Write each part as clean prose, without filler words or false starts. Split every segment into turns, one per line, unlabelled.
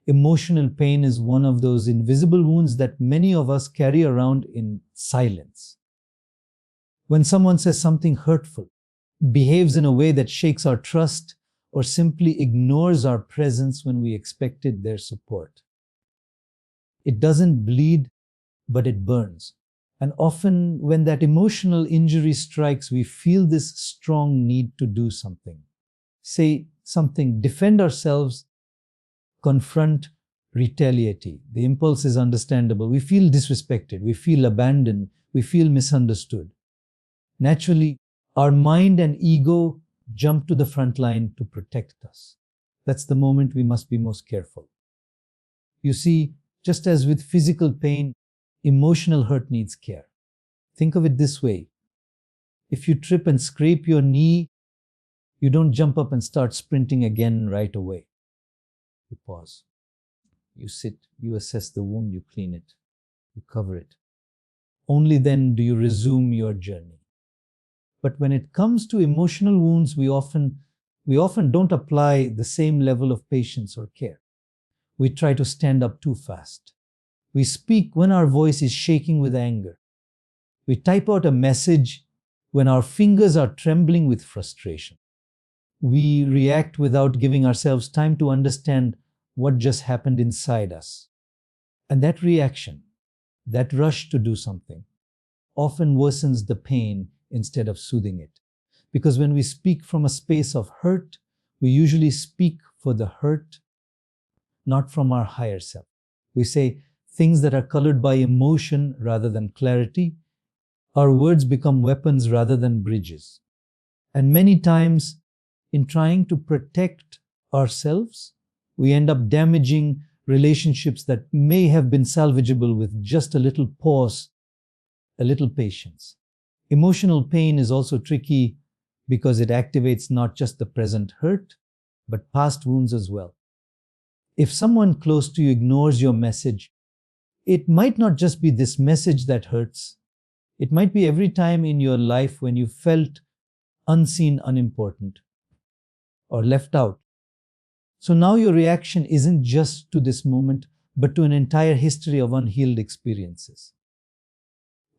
Emotional pain is one of those invisible wounds that many of us carry around in silence. When someone says something hurtful, behaves in a way that shakes our trust, or simply ignores our presence when we expected their support, it doesn't bleed, but it burns. And often, when that emotional injury strikes, we feel this strong need to do something. Say something, defend ourselves, confront, retaliate. The impulse is understandable. We feel disrespected, we feel abandoned, we feel misunderstood. Naturally, our mind and ego jump to the front line to protect us. That's the moment we must be most careful. You see, just as with physical pain, emotional hurt needs care. Think of it this way. If you trip and scrape your knee, you don't jump up and start sprinting again right away. You pause. You sit, you assess the wound, you clean it, you cover it. Only then do you resume your journey. But when it comes to emotional wounds, we often don't apply the same level of patience or care. We try to stand up too fast. We speak when our voice is shaking with anger. We type out a message when our fingers are trembling with frustration. We react without giving ourselves time to understand what just happened inside us. And that reaction, that rush to do something, often worsens the pain instead of soothing it. Because when we speak from a space of hurt, we usually speak for the hurt, not from our higher self. We say things that are colored by emotion rather than clarity. Our words become weapons rather than bridges. And many times, in trying to protect ourselves, we end up damaging relationships that may have been salvageable with just a little pause, a little patience. Emotional pain is also tricky because it activates not just the present hurt, but past wounds as well. If someone close to you ignores your message, it might not just be this message that hurts. It might be every time in your life when you felt unseen, unimportant, or left out. So now your reaction isn't just to this moment, but to an entire history of unhealed experiences.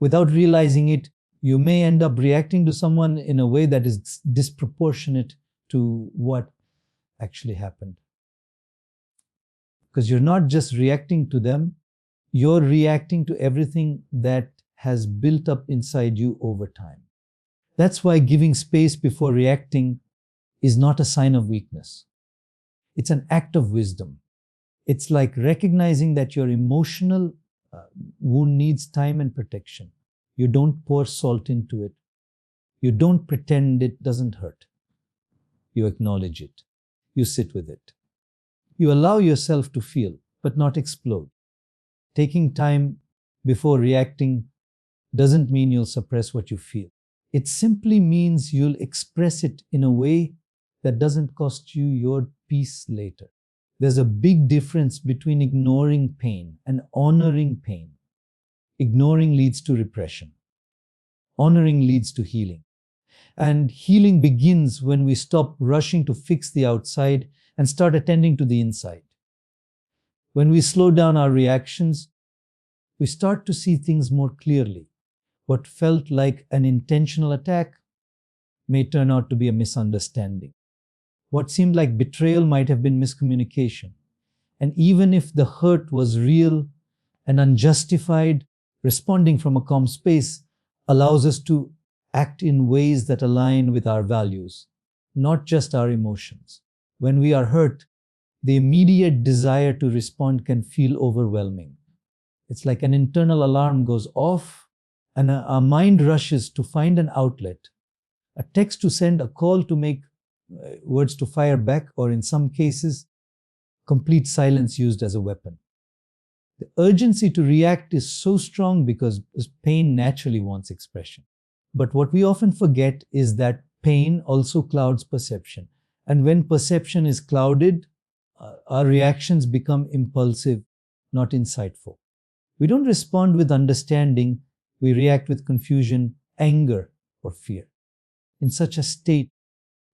Without realizing it, you may end up reacting to someone in a way that is disproportionate to what actually happened. Because you're not just reacting to them, you're reacting to everything that has built up inside you over time. That's why giving space before reacting is not a sign of weakness. It's an act of wisdom. It's like recognizing that your emotional wound needs time and protection. You don't pour salt into it. You don't pretend it doesn't hurt. You acknowledge it. You sit with it. You allow yourself to feel, but not explode. Taking time before reacting doesn't mean you'll suppress what you feel. It simply means you'll express it in a way that doesn't cost you your peace later. There's a big difference between ignoring pain and honoring pain. Ignoring leads to repression. Honoring leads to healing. And healing begins when we stop rushing to fix the outside and start attending to the inside. When we slow down our reactions, we start to see things more clearly. What felt like an intentional attack may turn out to be a misunderstanding. What seemed like betrayal might have been miscommunication. And even if the hurt was real and unjustified, responding from a calm space allows us to act in ways that align with our values, not just our emotions. When we are hurt, the immediate desire to respond can feel overwhelming. It's like an internal alarm goes off and our mind rushes to find an outlet, a text to send, a call to make, words to fire back, or in some cases, complete silence used as a weapon. The urgency to react is so strong because pain naturally wants expression. But what we often forget is that pain also clouds perception. And when perception is clouded, our reactions become impulsive, not insightful. We don't respond with understanding, we react with confusion, anger, or fear. In such a state,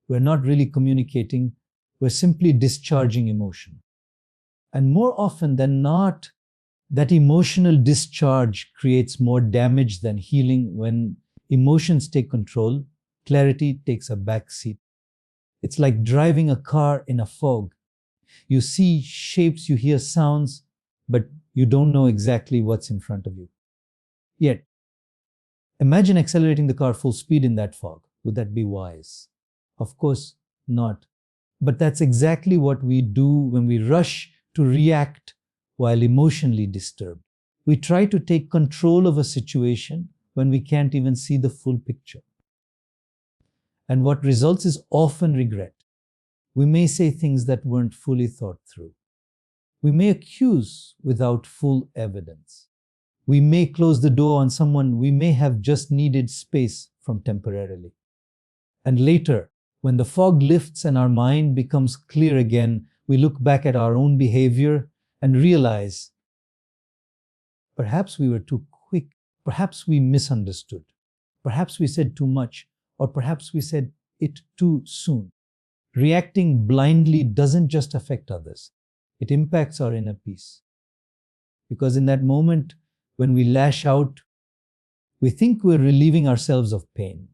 we're not really communicating, we're simply discharging emotion. And more often than not, that emotional discharge creates more damage than healing. When emotions take control, clarity takes a back seat. It's like driving a car in a fog. You see shapes, you hear sounds, but you don't know exactly what's in front of you. Yet, imagine accelerating the car full speed in that fog. Would that be wise? Of course not. But that's exactly what we do when we rush to react while emotionally disturbed. We try to take control of a situation when we can't even see the full picture. And what results is often regret. We may say things that weren't fully thought through. We may accuse without full evidence. We may close the door on someone we may have just needed space from temporarily. And later, when the fog lifts and our mind becomes clear again, we look back at our own behavior and realize perhaps we were too quick, perhaps we misunderstood, perhaps we said too much, or perhaps we said it too soon. Reacting blindly doesn't just affect others, it impacts our inner peace. Because in that moment, when we lash out, we think we're relieving ourselves of pain,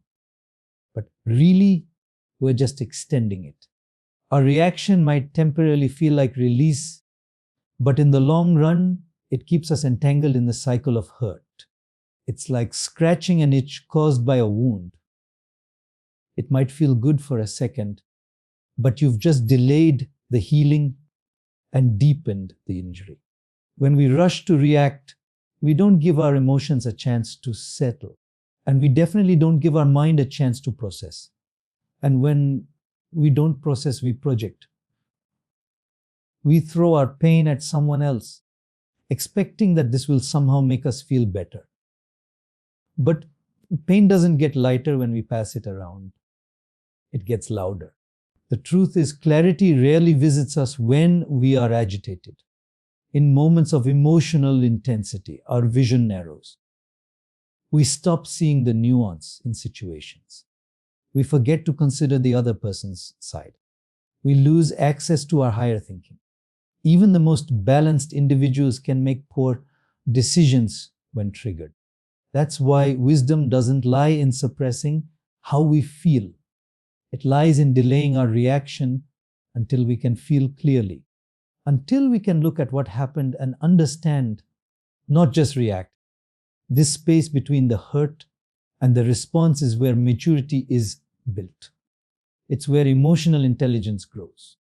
but really, we're just extending it. Our reaction might temporarily feel like release, but in the long run, it keeps us entangled in the cycle of hurt. It's like scratching an itch caused by a wound. It might feel good for a second, but you've just delayed the healing and deepened the injury. When we rush to react, we don't give our emotions a chance to settle. And we definitely don't give our mind a chance to process. And when we don't process, we project. We throw our pain at someone else, expecting that this will somehow make us feel better. But pain doesn't get lighter when we pass it around. It gets louder. The truth is, clarity rarely visits us when we are agitated. In moments of emotional intensity, our vision narrows. We stop seeing the nuance in situations. We forget to consider the other person's side. We lose access to our higher thinking. Even the most balanced individuals can make poor decisions when triggered. That's why wisdom doesn't lie in suppressing how we feel. It lies in delaying our reaction until we can feel clearly, until we can look at what happened and understand, not just react. This space between the hurt and the response is where maturity is built. It's where emotional intelligence grows.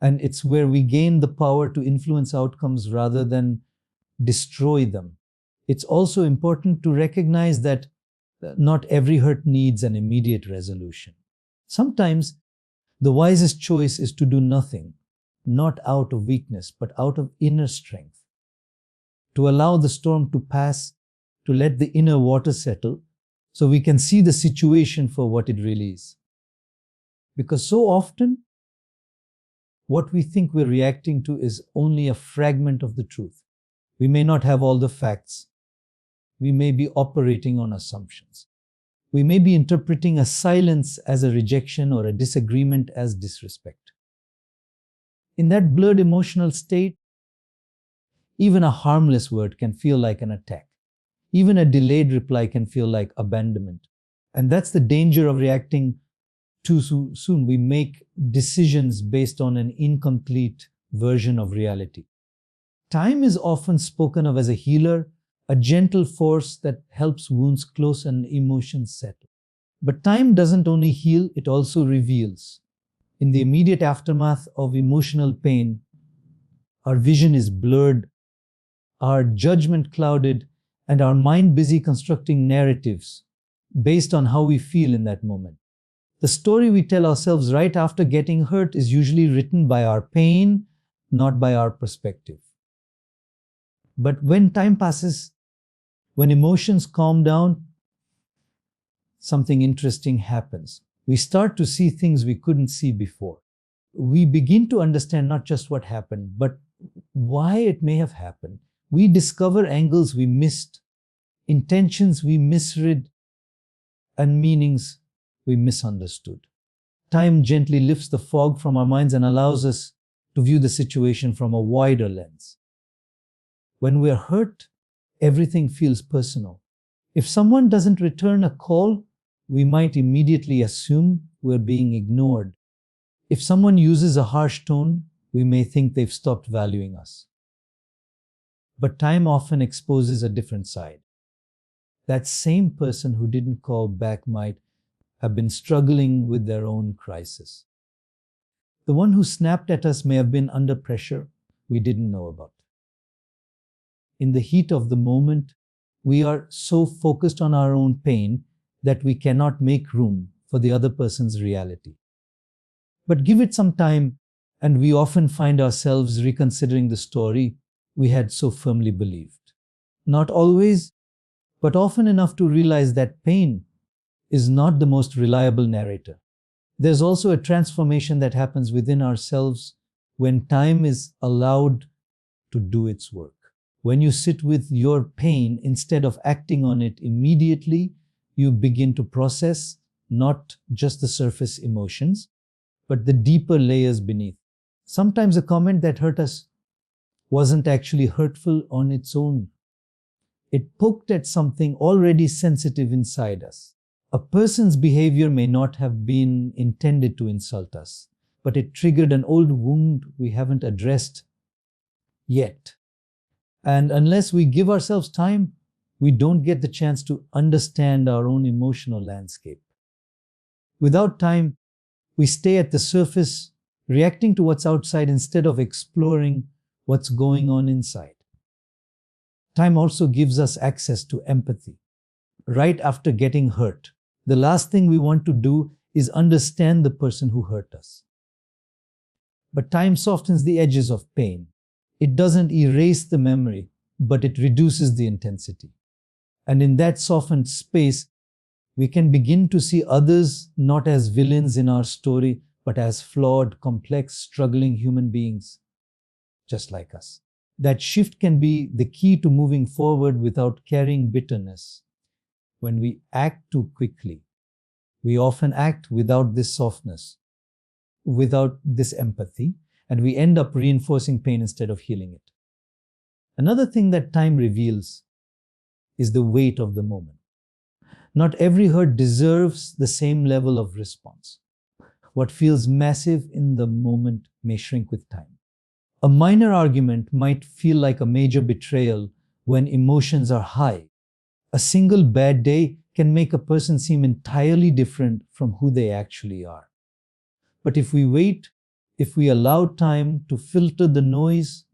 And it's where we gain the power to influence outcomes rather than destroy them. It's also important to recognize that not every hurt needs an immediate resolution. Sometimes the wisest choice is to do nothing, not out of weakness, but out of inner strength. To allow the storm to pass, to let the inner water settle, so we can see the situation for what it really is. Because so often, what we think we're reacting to is only a fragment of the truth. We may not have all the facts. We may be operating on assumptions. We may be interpreting a silence as a rejection or a disagreement as disrespect. In that blurred emotional state, even a harmless word can feel like an attack. Even a delayed reply can feel like abandonment. And that's the danger of reacting too soon. We make decisions based on an incomplete version of reality. Time is often spoken of as a healer, a gentle force that helps wounds close and emotions settle. But time doesn't only heal, it also reveals. In the immediate aftermath of emotional pain, our vision is blurred, our judgment clouded, and our mind busy constructing narratives based on how we feel in that moment. The story we tell ourselves right after getting hurt is usually written by our pain, not by our perspective. But when time passes, when emotions calm down, something interesting happens. We start to see things we couldn't see before. We begin to understand not just what happened, but why it may have happened. We discover angles we missed, intentions we misread, and meanings we misunderstood. Time gently lifts the fog from our minds and allows us to view the situation from a wider lens. When we're hurt, everything feels personal. If someone doesn't return a call, we might immediately assume we're being ignored. If someone uses a harsh tone, we may think they've stopped valuing us. But time often exposes a different side. That same person who didn't call back might have been struggling with their own crisis. The one who snapped at us may have been under pressure we didn't know about. In the heat of the moment, we are so focused on our own pain that we cannot make room for the other person's reality. But give it some time, and we often find ourselves reconsidering the story we had so firmly believed. Not always, but often enough to realize that pain is not the most reliable narrator. There's also a transformation that happens within ourselves when time is allowed to do its work. When you sit with your pain instead of acting on it immediately, you begin to process not just the surface emotions, but the deeper layers beneath. Sometimes a comment that hurt us wasn't actually hurtful on its own. It poked at something already sensitive inside us. A person's behavior may not have been intended to insult us, but it triggered an old wound we haven't addressed yet. And unless we give ourselves time, we don't get the chance to understand our own emotional landscape. Without time, we stay at the surface, reacting to what's outside instead of exploring what's going on inside. Time also gives us access to empathy. Right after getting hurt, the last thing we want to do is understand the person who hurt us. But time softens the edges of pain. It doesn't erase the memory, but it reduces the intensity. And in that softened space, we can begin to see others not as villains in our story, but as flawed, complex, struggling human beings, just like us. That shift can be the key to moving forward without carrying bitterness. When we act too quickly, we often act without this softness, without this empathy, and we end up reinforcing pain instead of healing it. Another thing that time reveals is the weight of the moment. Not every hurt deserves the same level of response. What feels massive in the moment may shrink with time. A minor argument might feel like a major betrayal when emotions are high. A single bad day can make a person seem entirely different from who they actually are. But if we wait, if we allow time to filter the noise,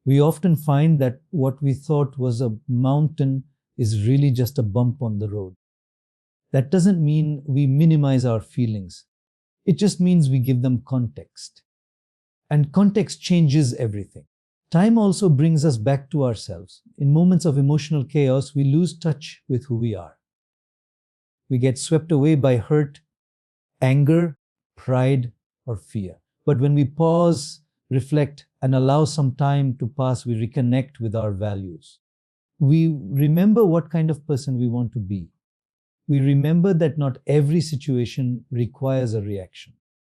we often find that what we thought was a mountain is really just a bump on the road. That doesn't mean we minimize our feelings. It just means we give them context. And context changes everything. Time also brings us back to ourselves. In moments of emotional chaos, we lose touch with who we are. We get swept away by hurt, anger, pride, or fear. But when we pause, reflect, and allow some time to pass, we reconnect with our values. We remember what kind of person we want to be. We remember that not every situation requires a reaction.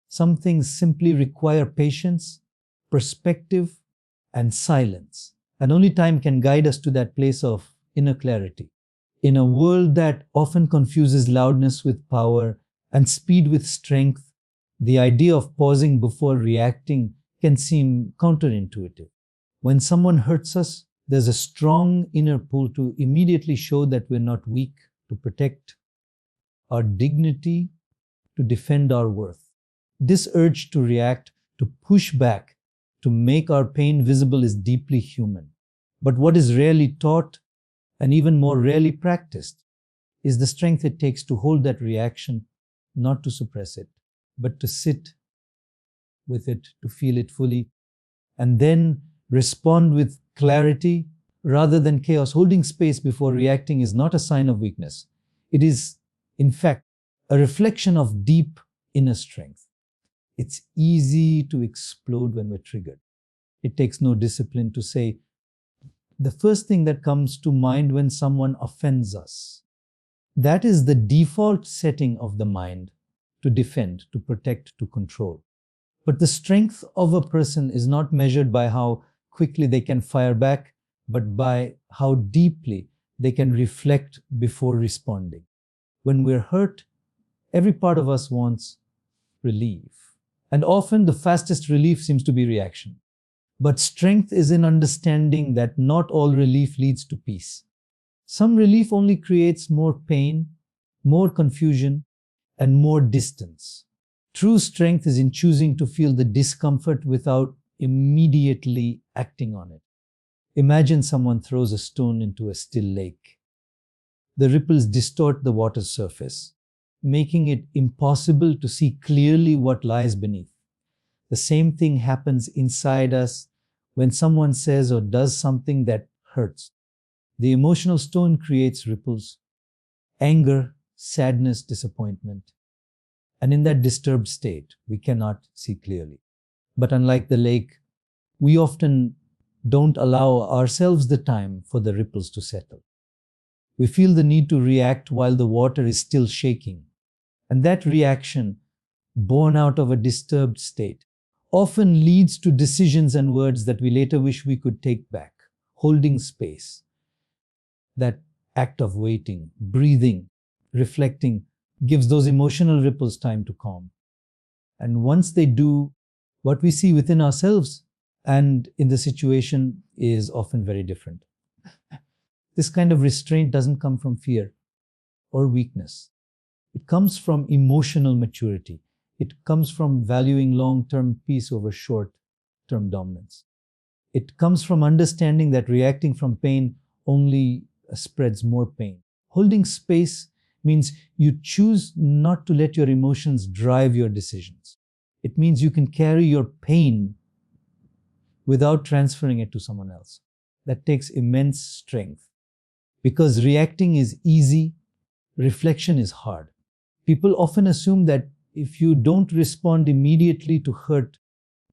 Some things simply require patience, perspective, and silence. And only time can guide us to that place of inner clarity. In a world that often confuses loudness with power and speed with strength, the idea of pausing before reacting can seem counterintuitive. When someone hurts us, there's a strong inner pull to immediately show that we're not weak, to protect our dignity, to defend our worth. This urge to react, to push back, to make our pain visible is deeply human. But what is rarely taught, and even more rarely practiced, is the strength it takes to hold that reaction, not to suppress it, but to sit with it, to feel it fully, and then respond with clarity rather than chaos. Holding space before reacting is not a sign of weakness. It is, in fact, a reflection of deep inner strength. It's easy to explode when we're triggered. It takes no discipline to say the first thing that comes to mind when someone offends us. That is the default setting of the mind to defend, to protect, to control. But the strength of a person is not measured by how quickly they can fire back, but by how deeply they can reflect before responding. When we're hurt, every part of us wants relief. And often the fastest relief seems to be reaction. But strength is in understanding that not all relief leads to peace. Some relief only creates more pain, more confusion, and more distance. True strength is in choosing to feel the discomfort without immediately acting on it. Imagine someone throws a stone into a still lake. The ripples distort the water's surface, making it impossible to see clearly what lies beneath. The same thing happens inside us when someone says or does something that hurts. The emotional stone creates ripples, anger, sadness, disappointment. And in that disturbed state, we cannot see clearly. But unlike the lake, we often don't allow ourselves the time for the ripples to settle. We feel the need to react while the water is still shaking. And that reaction, born out of a disturbed state, often leads to decisions and words that we later wish we could take back. Holding space, that act of waiting, breathing, reflecting, gives those emotional ripples time to calm. And once they do, what we see within ourselves and in the situation is often very different. This kind of restraint doesn't come from fear or weakness. It comes from emotional maturity. It comes from valuing long-term peace over short-term dominance. It comes from understanding that reacting from pain only spreads more pain. Holding space means you choose not to let your emotions drive your decisions. It means you can carry your pain without transferring it to someone else. That takes immense strength. Because reacting is easy, reflection is hard. People often assume that if you don't respond immediately to hurt,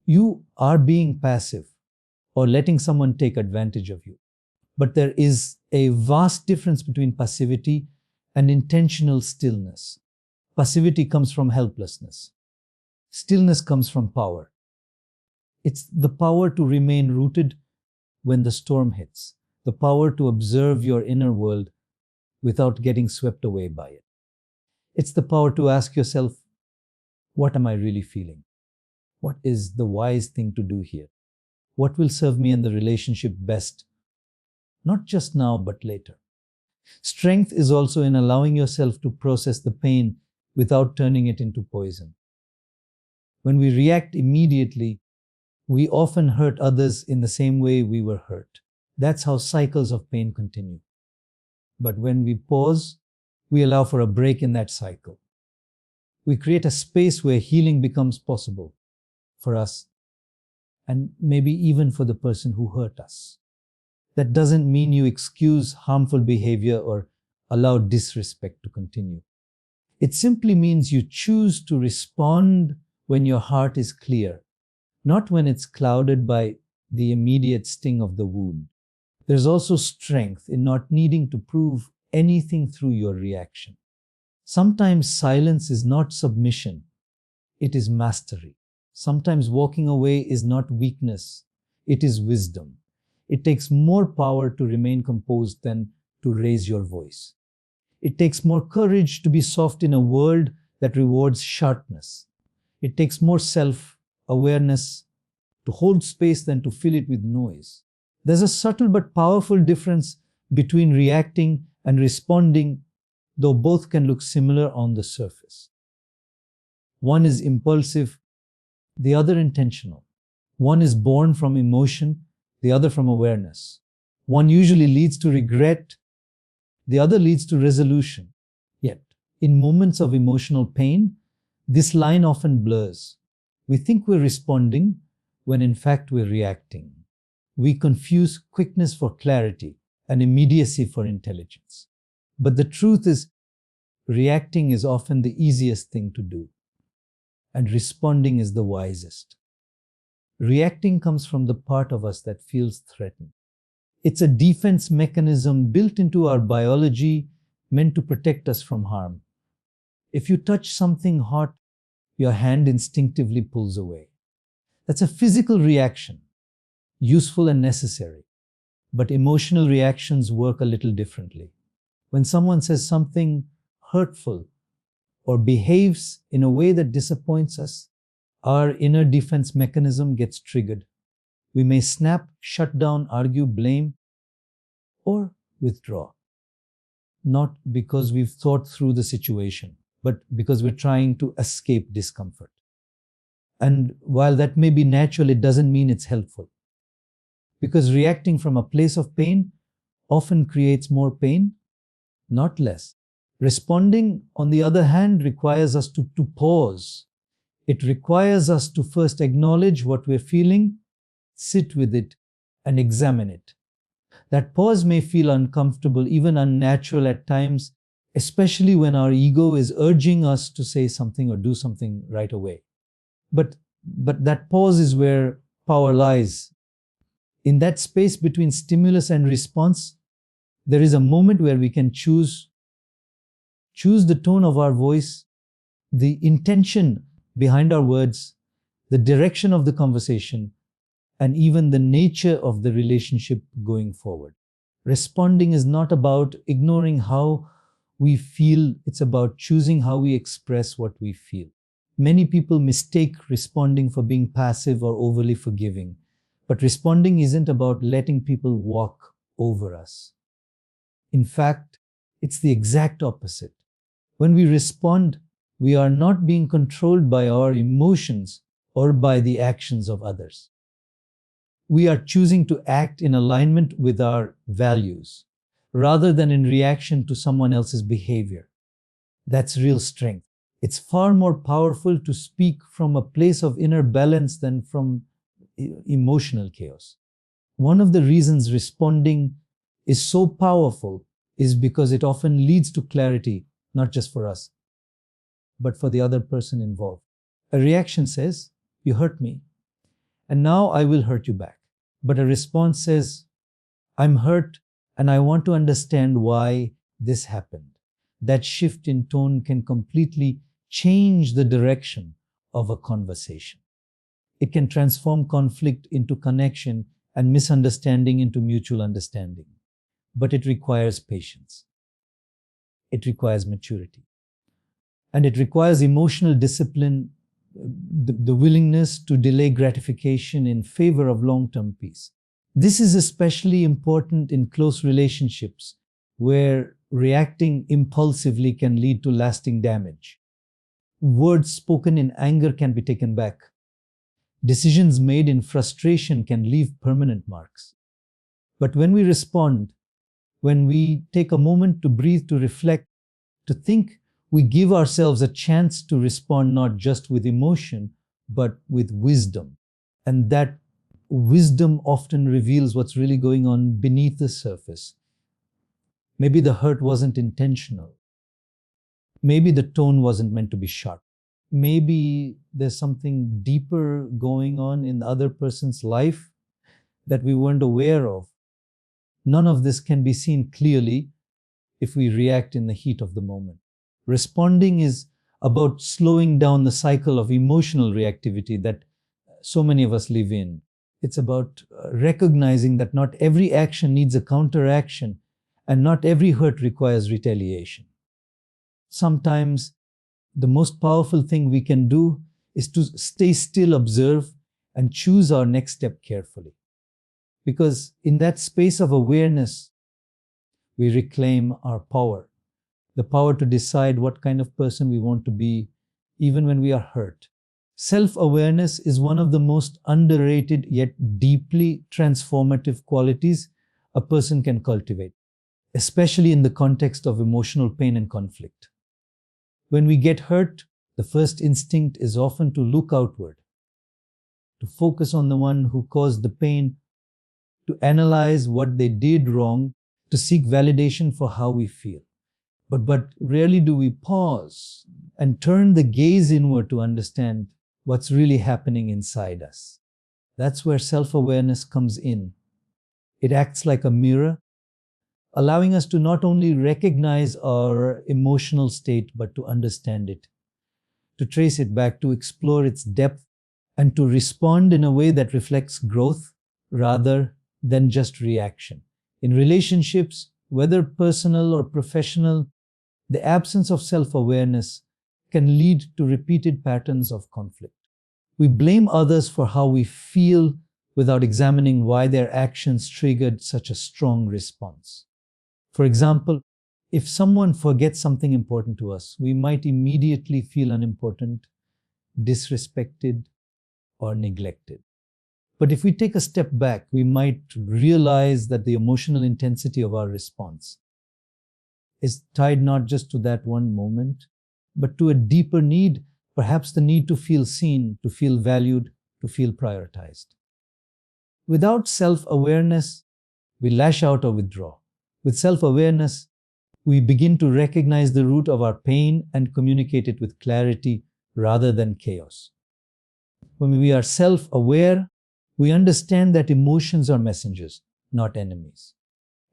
you are being passive or letting someone take advantage of you. But there is a vast difference between passivity and intentional stillness. Passivity comes from helplessness. Stillness comes from power. It's the power to remain rooted when the storm hits, the power to observe your inner world without getting swept away by it. It's the power to ask yourself, what am I really feeling? What is the wise thing to do here? What will serve me and the relationship best? Not just now, but later. Strength is also in allowing yourself to process the pain without turning it into poison. When we react immediately, we often hurt others in the same way we were hurt. That's how cycles of pain continue. But when we pause, we allow for a break in that cycle. We create a space where healing becomes possible for us and maybe even for the person who hurt us. That doesn't mean you excuse harmful behavior or allow disrespect to continue. It simply means you choose to respond when your heart is clear, not when it's clouded by the immediate sting of the wound. There's also strength in not needing to prove anything through your reaction. Sometimes silence is not submission, it is mastery. Sometimes walking away is not weakness, it is wisdom. It takes more power to remain composed than to raise your voice. It takes more courage to be soft in a world that rewards sharpness. It takes more self-awareness to hold space than to fill it with noise. There's a subtle but powerful difference between reacting and responding, though both can look similar on the surface. One is impulsive, the other intentional. One is born from emotion, the other from awareness. One usually leads to regret, the other leads to resolution. Yet, in moments of emotional pain, this line often blurs. We think we're responding when in fact we're reacting. We confuse quickness for clarity and immediacy for intelligence. But the truth is, reacting is often the easiest thing to do, and responding is the wisest. Reacting comes from the part of us that feels threatened. It's a defense mechanism built into our biology, meant to protect us from harm. If you touch something hot, your hand instinctively pulls away. That's a physical reaction, useful and necessary. But emotional reactions work a little differently. When someone says something hurtful or behaves in a way that disappoints us, our inner defense mechanism gets triggered. We may snap, shut down, argue, blame, or withdraw. Not because we've thought through the situation, but because we're trying to escape discomfort. And while that may be natural, it doesn't mean it's helpful. Because reacting from a place of pain often creates more pain, not less. Responding, on the other hand, requires us to pause. It requires us to first acknowledge what we're feeling, sit with it, and examine it. That pause may feel uncomfortable, even unnatural at times, especially when our ego is urging us to say something or do something right away. But that pause is where power lies. In that space between stimulus and response, there is a moment where we can choose the tone of our voice, the intention behind our words, the direction of the conversation, and even the nature of the relationship going forward. Responding is not about ignoring how we feel, it's about choosing how we express what we feel. Many people mistake responding for being passive or overly forgiving. But responding isn't about letting people walk over us. In fact, it's the exact opposite. When we respond, we are not being controlled by our emotions or by the actions of others. We are choosing to act in alignment with our values, rather than in reaction to someone else's behavior. That's real strength. It's far more powerful to speak from a place of inner balance than from emotional chaos. One of the reasons responding is so powerful is because it often leads to clarity, not just for us, but for the other person involved. A reaction says, "You hurt me, and now I will hurt you back." But a response says, "I'm hurt, and I want to understand why this happened." That shift in tone can completely change the direction of a conversation. It can transform conflict into connection and misunderstanding into mutual understanding. But it requires patience. It requires maturity. And it requires emotional discipline, the willingness to delay gratification in favor of long-term peace. This is especially important in close relationships where reacting impulsively can lead to lasting damage. Words spoken in anger can be taken back. Decisions made in frustration can leave permanent marks. But when we respond, when we take a moment to breathe, to reflect, to think, we give ourselves a chance to respond not just with emotion, but with wisdom. And that wisdom often reveals what's really going on beneath the surface. Maybe the hurt wasn't intentional. Maybe the tone wasn't meant to be sharp. Maybe there's something deeper going on in the other person's life that we weren't aware of. None of this can be seen clearly if we react in the heat of the moment. Responding is about slowing down the cycle of emotional reactivity that so many of us live in. It's about recognizing that not every action needs a counteraction and not every hurt requires retaliation. Sometimes the most powerful thing we can do is to stay still, observe, and choose our next step carefully. Because in that space of awareness, we reclaim our power, the power to decide what kind of person we want to be, even when we are hurt. Self-awareness is one of the most underrated yet deeply transformative qualities a person can cultivate, especially in the context of emotional pain and conflict. When we get hurt, the first instinct is often to look outward, to focus on the one who caused the pain, to analyze what they did wrong, to seek validation for how we feel. But rarely do we pause and turn the gaze inward to understand what's really happening inside us. That's where self-awareness comes in. It acts like a mirror, allowing us to not only recognize our emotional state, but to understand it, to trace it back, to explore its depth, and to respond in a way that reflects growth rather than just reaction. In relationships, whether personal or professional, the absence of self-awareness can lead to repeated patterns of conflict. We blame others for how we feel without examining why their actions triggered such a strong response. For example, if someone forgets something important to us, we might immediately feel unimportant, disrespected, or neglected. But if we take a step back, we might realize that the emotional intensity of our response is tied not just to that one moment, but to a deeper need, perhaps the need to feel seen, to feel valued, to feel prioritized. Without self-awareness, we lash out or withdraw. With self-awareness, we begin to recognize the root of our pain and communicate it with clarity rather than chaos. When we are self-aware, we understand that emotions are messengers, not enemies.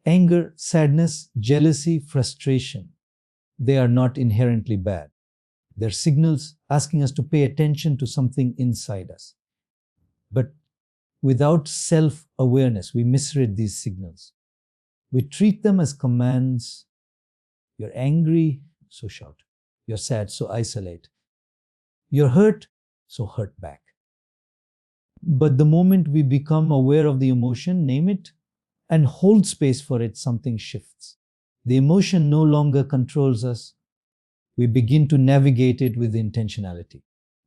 Anger, sadness, jealousy, frustration, they are not inherently bad. They're signals asking us to pay attention to something inside us. But without self-awareness, we misread these signals. We treat them as commands. You're angry, so shout. You're sad, so isolate. You're hurt, so hurt back. But the moment we become aware of the emotion, name it, and hold space for it, something shifts. The emotion no longer controls us. We begin to navigate it with intentionality.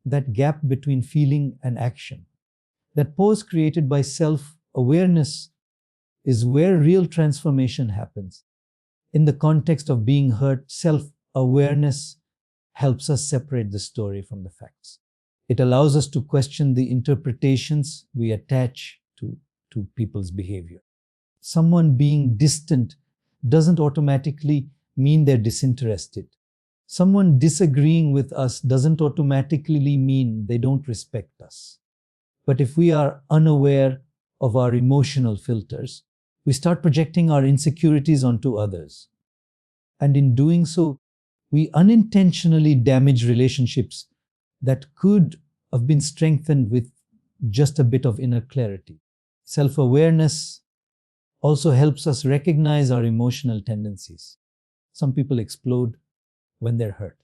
That gap between feeling and action, that pause created by self-awareness, is where real transformation happens. In the context of being hurt, self-awareness helps us separate the story from the facts. It allows us to question the interpretations we attach to people's behavior. Someone being distant doesn't automatically mean they're disinterested. Someone disagreeing with us doesn't automatically mean they don't respect us. But if we are unaware of our emotional filters, we start projecting our insecurities onto others. And in doing so, we unintentionally damage relationships that could have been strengthened with just a bit of inner clarity. Self-awareness also helps us recognize our emotional tendencies. Some people explode when they're hurt.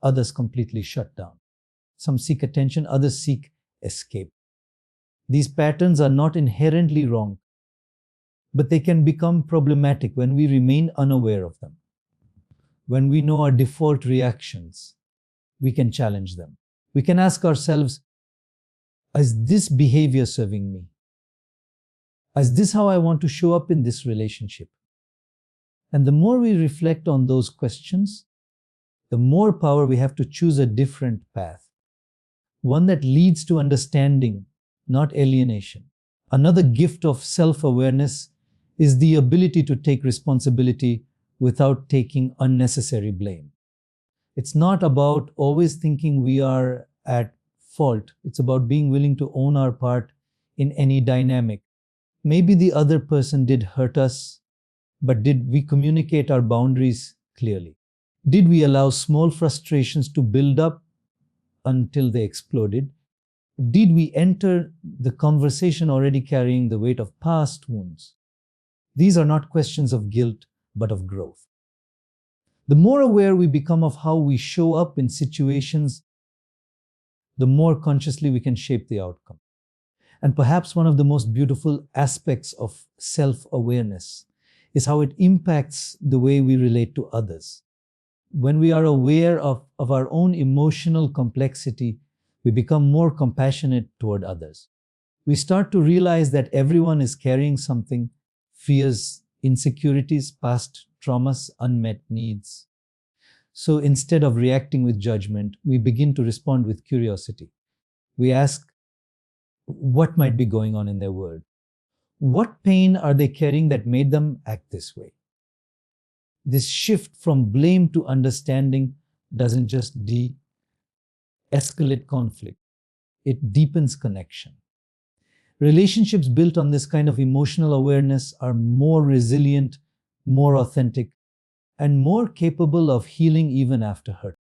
Others completely shut down. Some seek attention, others seek escape. These patterns are not inherently wrong, but they can become problematic when we remain unaware of them. When we know our default reactions, we can challenge them. We can ask ourselves, is this behavior serving me? Is this how I want to show up in this relationship? And the more we reflect on those questions, the more power we have to choose a different path, one that leads to understanding, not alienation. Another gift of self-awareness is the ability to take responsibility without taking unnecessary blame. It's not about always thinking we are at fault. It's about being willing to own our part in any dynamic. Maybe the other person did hurt us, but did we communicate our boundaries clearly? Did we allow small frustrations to build up until they exploded? Did we enter the conversation already carrying the weight of past wounds? These are not questions of guilt, but of growth. The more aware we become of how we show up in situations, the more consciously we can shape the outcome. And perhaps one of the most beautiful aspects of self-awareness is how it impacts the way we relate to others. When we are aware of our own emotional complexity, we become more compassionate toward others. We start to realize that everyone is carrying something: fears, insecurities, past traumas, unmet needs. So instead of reacting with judgment, we begin to respond with curiosity. We ask, what might be going on in their world? What pain are they carrying that made them act this way? This shift from blame to understanding doesn't just de-escalate conflict, it deepens connection. Relationships built on this kind of emotional awareness are more resilient, more authentic, and more capable of healing even after hurt.